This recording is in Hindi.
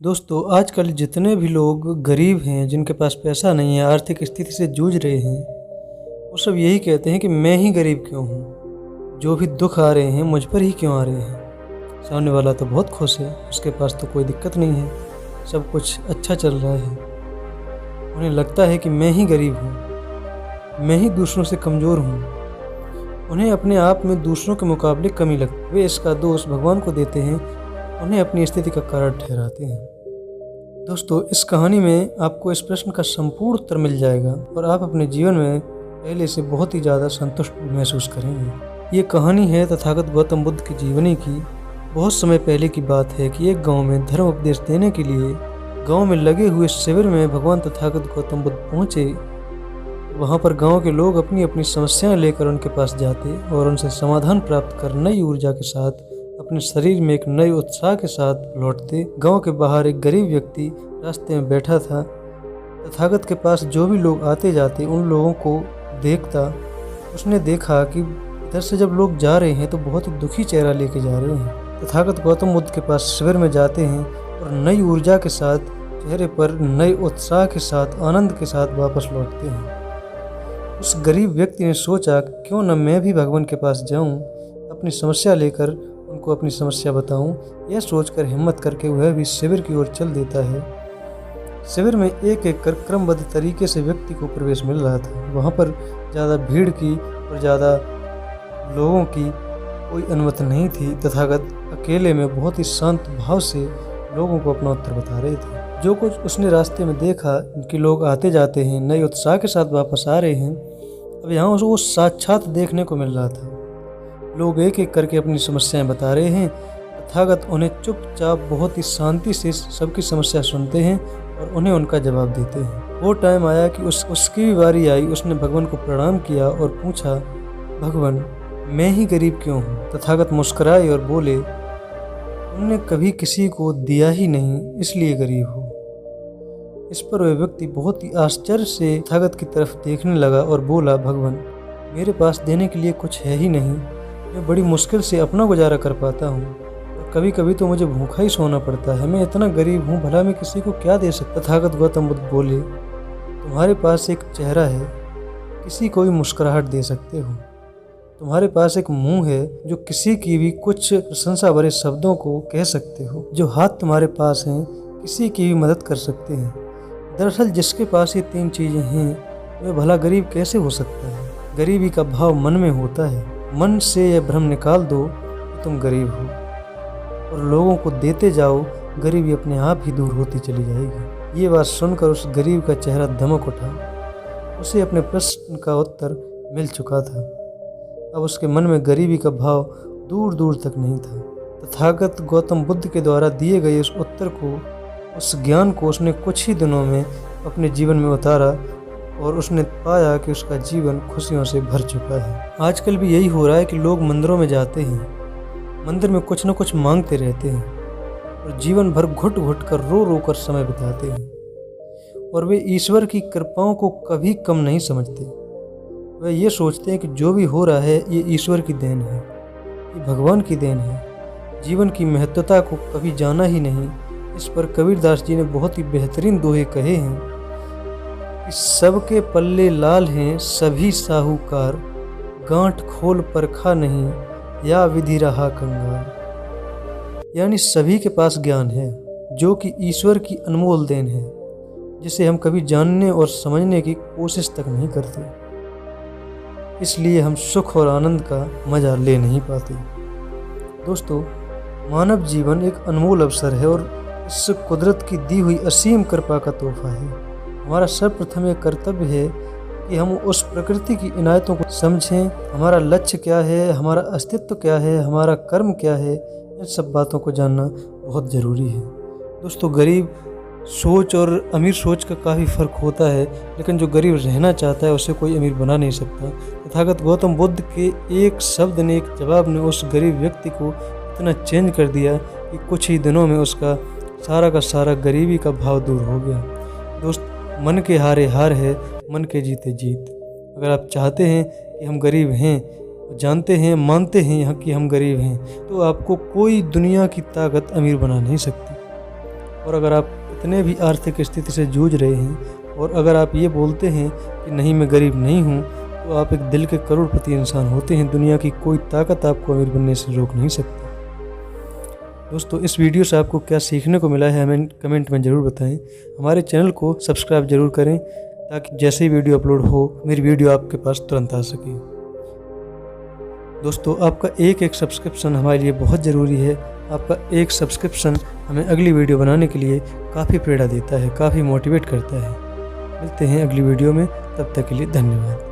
दोस्तों, आजकल जितने भी लोग गरीब हैं, जिनके पास पैसा नहीं है, आर्थिक स्थिति से जूझ रहे हैं, वो सब यही कहते हैं कि मैं ही गरीब क्यों हूँ? जो भी दुख आ रहे हैं मुझ पर ही क्यों आ रहे हैं? सामने वाला तो बहुत खुश है, उसके पास तो कोई दिक्कत नहीं है, सब कुछ अच्छा चल रहा है। उन्हें लगता है कि मैं ही गरीब हूँ, मैं ही दूसरों से कमज़ोर हूँ। उन्हें अपने आप में दूसरों के मुकाबले कमी लगती है। वे इसका दोष भगवान को देते हैं, उन्हें अपनी स्थिति का कारण ठहराते हैं। दोस्तों, इस कहानी में आपको इस प्रश्न का संपूर्ण उत्तर मिल जाएगा और आप अपने जीवन में पहले से बहुत ही ज़्यादा संतुष्ट महसूस करेंगे। ये कहानी है तथागत गौतम बुद्ध की जीवनी की। बहुत समय पहले की बात है कि एक गांव में धर्म उपदेश देने के लिए गांव में लगे हुए शिविर में भगवान तथागत गौतम बुद्ध पहुँचे। वहाँ पर गांव के लोग अपनी अपनी समस्याएं लेकर उनके पास जाते और उनसे समाधान प्राप्त कर नई ऊर्जा के साथ अपने शरीर में एक नए उत्साह के साथ लौटते। गांव के बाहर एक गरीब व्यक्ति रास्ते में बैठा था। तथागत के पास जो भी लोग आते जाते उन लोगों को देखता। उसने देखा कि इधर से जब लोग जा रहे हैं तो बहुत ही दुखी चेहरा लेके जा रहे हैं। तथागत गौतम बुद्ध के पास शिविर में जाते हैं और नई ऊर्जा के साथ, चेहरे पर नए उत्साह के साथ, आनंद के साथ वापस लौटते हैं। उस गरीब व्यक्ति ने सोचा क्यों न मैं भी भगवान के पास जाऊं, अपनी समस्या लेकर उनको अपनी समस्या बताऊं। यह सोचकर हिम्मत करके वह भी शिविर की ओर चल देता है। शिविर में एक एक कर क्रमबद्ध तरीके से व्यक्ति को प्रवेश मिल रहा था। वहाँ पर ज़्यादा भीड़ की और ज़्यादा लोगों की कोई अनुमति नहीं थी। तथागत अकेले में बहुत ही शांत भाव से लोगों को अपना उत्तर बता रहे थे। जो कुछ उसने रास्ते में देखा कि लोग आते जाते हैं, नए उत्साह के साथ वापस आ रहे हैं, अब यहाँ उसको साक्षात देखने को मिल रहा था। लोग एक एक करके अपनी समस्याएं बता रहे हैं। तथागत उन्हें चुपचाप बहुत ही शांति से सबकी समस्या सुनते हैं और उन्हें उनका जवाब देते हैं। वो टाइम आया कि उसकी भी बारी आई। उसने भगवान को प्रणाम किया और पूछा, भगवान, मैं ही गरीब क्यों हूँ? तथागत मुस्कुराए और बोले, तुमने कभी किसी को दिया ही नहीं, इसलिए गरीब हो। इस पर वह व्यक्ति बहुत ही आश्चर्य से तथागत की तरफ देखने लगा और बोला, भगवान, मेरे पास देने के लिए कुछ है ही नहीं। मैं बड़ी मुश्किल से अपना गुजारा कर पाता हूँ और कभी कभी तो मुझे भूखा ही सोना पड़ता है। मैं इतना गरीब हूँ, भला मैं किसी को क्या दे सकता? तथागत गौतम बुद्ध बोले, तुम्हारे पास एक चेहरा है, किसी को भी मुस्कुराहट दे सकते हो। तुम्हारे पास एक मुंह है जो किसी की भी कुछ प्रशंसा भरे शब्दों को कह सकते हो। जो हाथ तुम्हारे पास हैं, किसी की भी मदद कर सकते हैं। दरअसल जिसके पास ये तीन चीज़ें हैं, वह भला गरीब कैसे हो सकता है? गरीबी का भाव मन में होता है। मन से यह भ्रम निकाल दो कि तुम गरीब हो और लोगों को देते जाओ, गरीबी अपने आप ही दूर होती चली जाएगी। ये बात सुनकर उस गरीब का चेहरा दमक उठा। उसे अपने प्रश्न का उत्तर मिल चुका था। अब उसके मन में गरीबी का भाव दूर दूर तक नहीं था। तथागत गौतम बुद्ध के द्वारा दिए गए उस उत्तर को, उस ज्ञान को उसने कुछ ही दिनों में अपने जीवन में उतारा और उसने पाया कि उसका जीवन खुशियों से भर चुका है। आजकल भी यही हो रहा है कि लोग मंदिरों में जाते हैं, मंदिर में कुछ न कुछ मांगते रहते हैं और जीवन भर घुट घुट कर रो रो कर समय बिताते हैं और वे ईश्वर की कृपाओं को कभी कम नहीं समझते। वे ये सोचते हैं कि जो भी हो रहा है ये ईश्वर की देन है, ये भगवान की देन है। जीवन की महत्वता को कभी जाना ही नहीं। इस पर कबीरदास जी ने बहुत ही बेहतरीन दोहे कहे हैं कि सबके पल्ले लाल हैं सभी साहूकार, गांठ खोल परखा नहीं या विधि रहा कंगाल। यानी सभी के पास ज्ञान है जो कि ईश्वर की अनमोल देन है, जिसे हम कभी जानने और समझने की कोशिश तक नहीं करते। इसलिए हम सुख और आनंद का मजा ले नहीं पाते। दोस्तों, मानव जीवन एक अनमोल अवसर है और इस कुदरत की दी हुई असीम कृपा का तोहफा है। हमारा सर्वप्रथम यह कर्तव्य है कि हम उस प्रकृति की इनायतों को समझें। हमारा लक्ष्य क्या है, हमारा अस्तित्व क्या है, हमारा कर्म क्या है, इन सब बातों को जानना बहुत ज़रूरी है। दोस्तों, गरीब सोच और अमीर सोच का काफ़ी फ़र्क होता है, लेकिन जो गरीब रहना चाहता है उसे कोई अमीर बना नहीं सकता। तथागत गौतम बुद्ध के एक शब्द ने, एक जवाब ने उस गरीब व्यक्ति को इतना चेंज कर दिया कि कुछ ही दिनों में उसका सारा का सारा गरीबी का भाव दूर हो गया। दोस्त, मन के हारे हार है, मन के जीते जीत। अगर आप चाहते हैं कि हम गरीब हैं, जानते हैं, मानते हैं यहाँ कि हम गरीब हैं, तो आपको कोई दुनिया की ताकत अमीर बना नहीं सकती। और अगर आप कितने भी आर्थिक स्थिति से जूझ रहे हैं और अगर आप ये बोलते हैं कि नहीं मैं गरीब नहीं हूँ, तो आप एक दिल के करोड़पति इंसान होते हैं। दुनिया की कोई ताकत आपको अमीर बनने से रोक नहीं सकती। दोस्तों, इस वीडियो से आपको क्या सीखने को मिला है हमें कमेंट में ज़रूर बताएं। हमारे चैनल को सब्सक्राइब ज़रूर करें ताकि जैसे ही वीडियो अपलोड हो मेरी वीडियो आपके पास तुरंत आ सके। दोस्तों, आपका एक सब्सक्रिप्शन हमारे लिए बहुत ज़रूरी है। आपका एक सब्सक्रिप्शन हमें अगली वीडियो बनाने के लिए काफ़ी प्रेरणा देता है, काफ़ी मोटिवेट करता है। मिलते हैं अगली वीडियो में, तब तक के लिए धन्यवाद।